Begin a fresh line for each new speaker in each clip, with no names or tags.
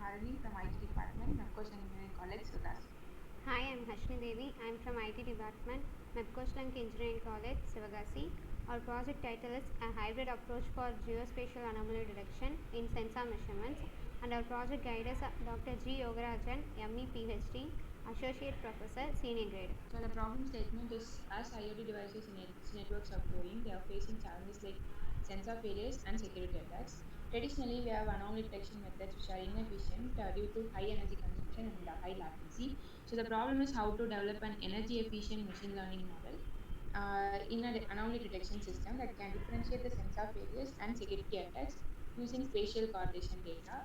Harani from IT department, Navkos Engineering College, Sivagasi.
Hi, I'm Hashni Devi. I'm from IT department, Mepkoshlank Engineering College, Sivagasi. Our project title is A Hybrid Approach for Geospatial Anomaly Detection in Sensor Measurements, and our project guide is Dr. G. Yogarajan, ME PhD, Associate Professor, Senior Grade.
So the problem statement is as IoT devices in its networks are growing, they are facing challenges like sensor failures and security attacks. Traditionally, we have anomaly detection methods which are inefficient due to high energy consumption and high latency. So the problem is how to develop an energy efficient machine learning model in an anomaly detection system that can differentiate the sensor failures and security attacks using spatial correlation data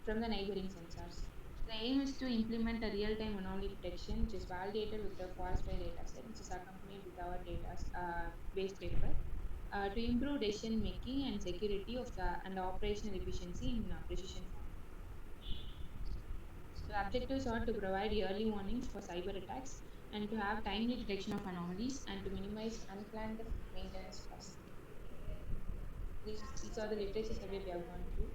from the neighboring sensors. The aim is to implement a real-time anomaly detection, which is validated with the forest fire dataset, which is accompanied with our data base paper, to improve decision making and security of the and operational efficiency in precision farming. So the objectives are to provide early warnings for cyber attacks and to have timely detection of anomalies and to minimize unplanned maintenance costs. These are the literature survey we have gone through.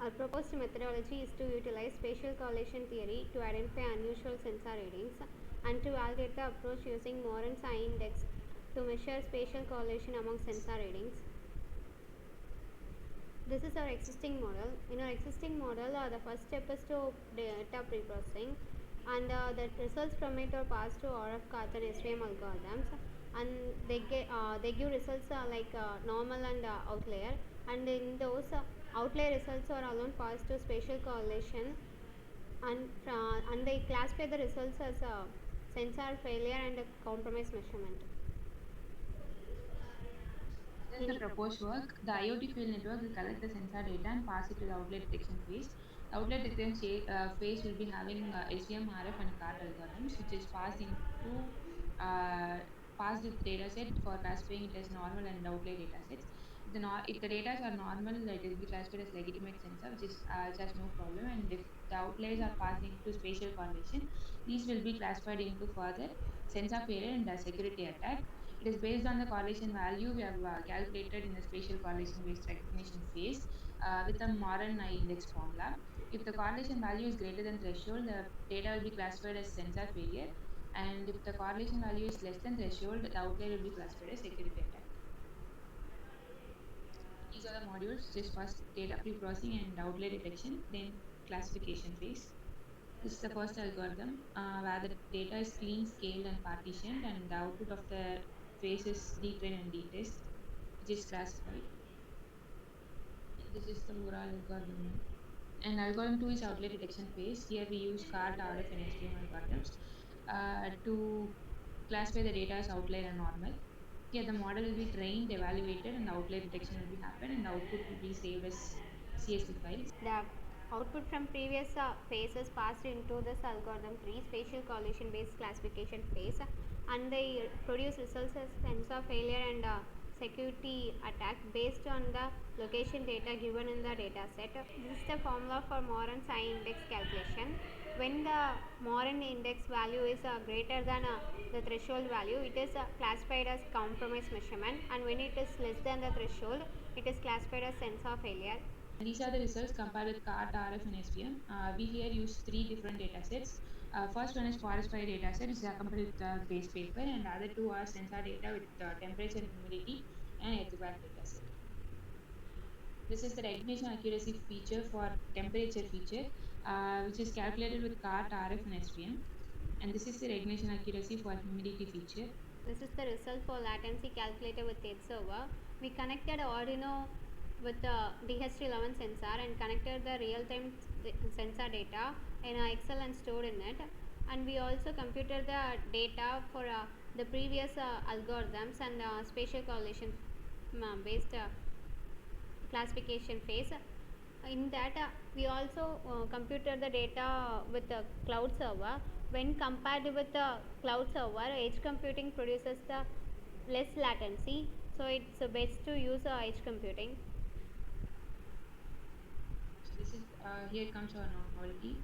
Our proposed methodology is to utilize spatial correlation theory to identify unusual sensor readings and to validate the approach using Moran's I index to measure spatial correlation among sensor readings. This is our existing model. In our existing model, the first step is to data preprocessing, and the results from it are passed to RF cards and SVM algorithms, and they give results like normal and outlier, and in those outlier results are alone passed to spatial correlation, and they classify the results as sensor failure and compromise measurement.
This is the proposed work. The IoT field network will collect the sensor data and pass it to the outlet detection phase. The outlet detection phase will be having SVM, RF, and CART algorithms, which is passed into passed with data set for classifying it as normal and outlier data sets. If the data are normal, it will be classified as legitimate sensor, which has no problem. And if the outliers are passing to spatial correlation, these will be classified into further sensor failure and security attack. It is based on the correlation value we have calculated in the spatial correlation based recognition phase with the Moran I index formula. If the correlation value is greater than threshold, the data will be classified as sensor failure. And if the correlation value is less than threshold, the outlier will be classified as security attack. These are the modules, just first data pre-processing and outlier detection, then classification phase. This is the first algorithm where the data is clean, scaled, and partitioned, and the output of the phase is dtrain and detest, which is classified. This is the Moran algorithm. And algorithm 2 is outlet detection phase. Here we use CART, RF, and SVM algorithms to classify the data as outlier and normal. Here the model will be trained, evaluated, and the outlier detection will be happen, and the output will be saved as CSV files.
The output from previous phases passed into this algorithm 3 spatial correlation based classification phase, and they produce results as sensor failure and security attack based on the location data given in the data set. This is the formula for Moran's I index calculation. When the Moran index value is greater than the threshold value, it is classified as compromise measurement, and when it is less than the threshold, it is classified as sensor failure.
These are the results compared with CART, RF, and SVM. We here use three different data sets. First one is forest fire data set, which is accompanied with base paper, and the other two are sensor data with temperature and humidity and earthquake data set. This is the recognition accuracy feature for temperature feature, which is calculated with CART, RF, and SVM. And this is the recognition accuracy for humidity feature.
This is the result for latency calculator with edge server. We connected Arduino with the DHT11 sensor and connected the real-time sensor data in Excel and stored in it. And we also computed the data for the previous algorithms and spatial correlation based classification phase. In that, we also computed the data with the cloud server. When compared with the cloud server, edge computing produces the less latency, so it's best to use edge computing.
So this is here comes our novelty.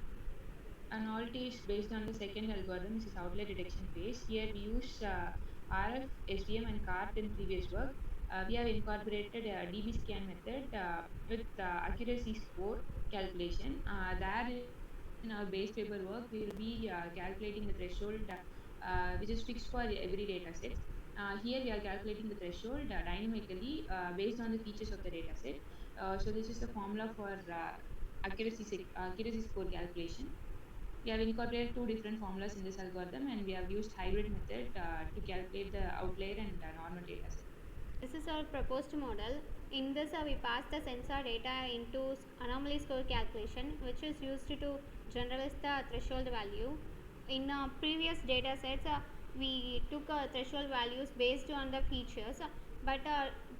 A novelty is based on the second algorithm, which is outlet detection phase. Here we use RF, SVM, and CART in previous work. We have incorporated a DB scan method with accuracy score calculation. There in our base paper work, we will be calculating the threshold which is fixed for every data set. Here we are calculating the threshold dynamically based on the features of the data set. So this is the formula for accuracy score calculation. We have incorporated two different formulas in this algorithm, and we have used hybrid method to calculate the outlier and normal data set.
This is our proposed model. In this, we pass the sensor data into anomaly score calculation, which is used to generalize the threshold value. In previous data sets, we took threshold values based on the features, but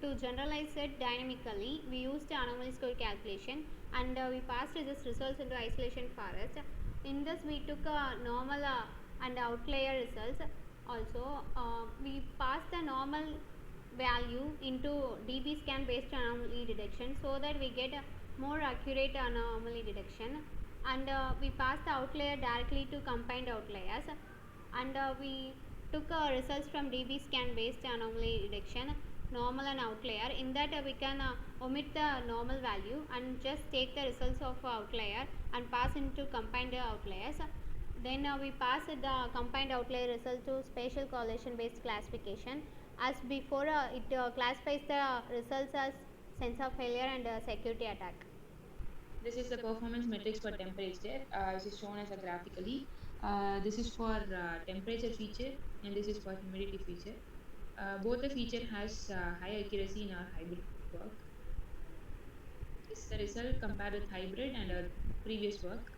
to generalize it dynamically, we used the anomaly score calculation, and we passed these results into isolation forest. In this, we took normal and outlier results. Also, we passed the normal value into DBSCAN based anomaly detection so that we get a more accurate anomaly detection, and we pass the outlier directly to combined outliers, and we took results from DBSCAN based anomaly detection, normal and outlier. In that, we can omit the normal value and just take the results of outlier and pass into combined outliers. Then we pass the combined outlier result to spatial correlation based classification. As before, it classifies the results as sensor failure and security attack.
This is the performance metrics for temperature. This is shown as a graphically. This is for temperature feature, and this is for humidity feature. Both the feature has high accuracy in our hybrid work. This is the result compared with hybrid and our previous work.